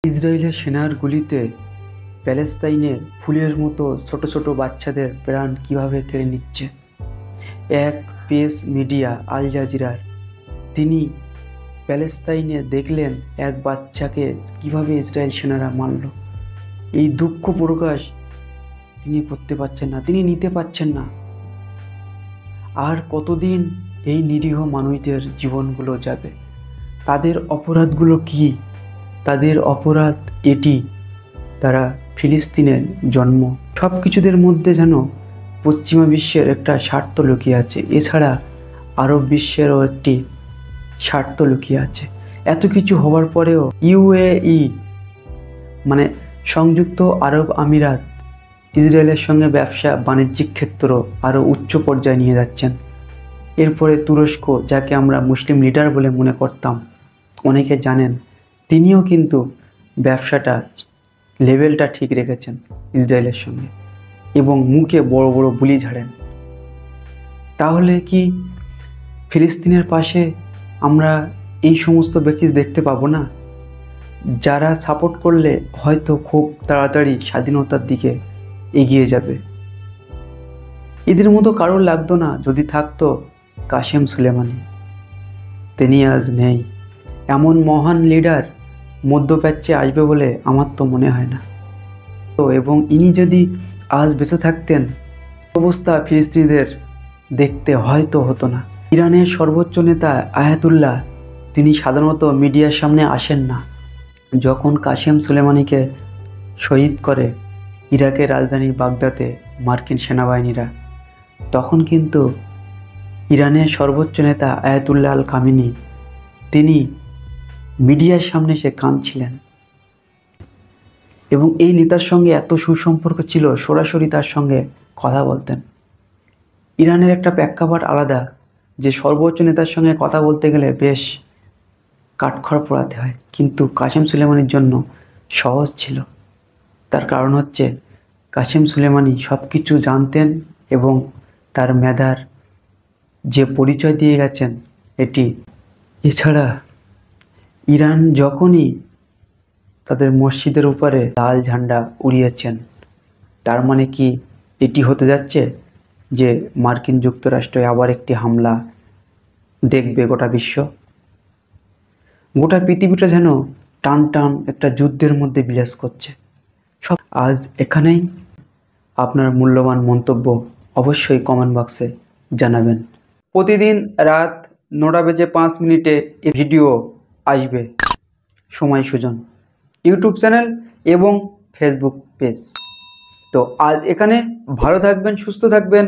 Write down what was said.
ইসরায়েলের সেনার গুলিতে প্যালেস্তাইনে ফুলের মতো ছোট ছোট বাচ্চাদের প্রাণ কিভাবে কেড়ে নিচ্ছে। এক প্রেস মিডিয়া আল জাজিরার তিনি প্যালেস্তাইনে দেখলেন এক বাচ্চাকে কিভাবে ইসরায়েল সেনারা মারল। এই দুঃখ প্রকাশ তিনি করতে পারছেন না, তিনি নিতে পারছেন না। আর কতদিন এই নিরীহ মানুষদের জীবনগুলো যাবে? তাদের অপরাধগুলো কি? তাদের অপরাধ এটি, তারা ফিলিস্তিনের জন্ম। সব কিছুদের মধ্যে যেন পশ্চিমা বিশ্বের একটা স্বার্থ লুকিয়ে আছে, এছাড়া আরব বিশ্বেরও একটি স্বার্থ লুকিয়ে আছে। এত কিছু হওয়ার পরেও ইউএই মানে সংযুক্ত আরব আমিরাত ইসরায়েলের সঙ্গে ব্যবসা বাণিজ্যিক ক্ষেত্র আরও উচ্চ পর্যায়ে নিয়ে যাচ্ছেন। এরপরে তুরস্ক, যাকে আমরা মুসলিম লিডার বলে মনে করতাম, অনেকে জানেন তিনিও কিন্তু ব্যবসাটা লেভেলটা ঠিক রেখেছেন ইসরায়েলের সঙ্গে এবং মুখে বড় বড় বুলি ঝাড়েন। তাহলে কি ফিলিস্তিনের পাশে আমরা এই সমস্ত ব্যক্তি দেখতে পাবো না, যারা সাপোর্ট করলে হয়তো খুব তাড়াতাড়ি স্বাধীনতার দিকে এগিয়ে যাবে? এদের মতো কারোর লাগতো না যদি থাকতো কাসেম সুলেমানি। তিনি আজ নেই। এমন মহান লিডার মধ্যপ্রাচ্যে আসবে বলে আমার তো মনে হয় না। তো এবং ইনি যদি আজ বেঁচে থাকতেন, অবস্থা ফিলিস্তিনিদের দেখতে হয়তো হতো না। ইরানের সর্বোচ্চ নেতা আয়াতুল্লাহ তিনি সাধারণত মিডিয়ার সামনে আসেন না। যখন কাসেম সুলেমানিকে শহীদ করে ইরাকের রাজধানী বাগদাদে মার্কিন সেনাবাহিনীরা, তখন কিন্তু ইরানের সর্বোচ্চ নেতা আয়াতুল্লাহ আল খামেনি তিনি মিডিয়ার সামনে এসে কাঁদছিলেন এবং এই নেতার সঙ্গে এত সুসম্পর্ক ছিল, সরাসরি তার সঙ্গে কথা বলতেন। ইরানের একটা প্রেক্ষাপট আলাদা, যে সর্বোচ্চ নেতার সঙ্গে কথা বলতে গেলে বেশ কাঠখড় পোড়াতে হয়, কিন্তু কাসেম সুলেমানির জন্য সহজ ছিল। তার কারণ হচ্ছে কাসেম সুলেমানি সব কিছু জানতেন এবং তার মেধার যে পরিচয় দিয়ে গেছেন এটি। এছাড়া ইরান যখনই তাদের মসজিদের উপরে লাল ঝান্ডা উড়িয়েছেন, তার মানে কি এটি হতে যাচ্ছে যে মার্কিন যুক্তরাষ্ট্রে আবার একটি হামলা দেখবে গোটা বিশ্ব? গোটা পৃথিবীটা যেন টান টান একটা যুদ্ধের মধ্যে বিরাজ করছে। সব আজ এখানেই। আপনার মূল্যবান মন্তব্য অবশ্যই কমেন্ট বক্সে জানাবেন। প্রতিদিন রাত 9:05 এই ভিডিও আসবে সময় সুজন ইউটিউব চ্যানেল এবং ফেসবুক পেজ। তো আজ এখানে। ভালো থাকবেন, সুস্থ থাকবেন।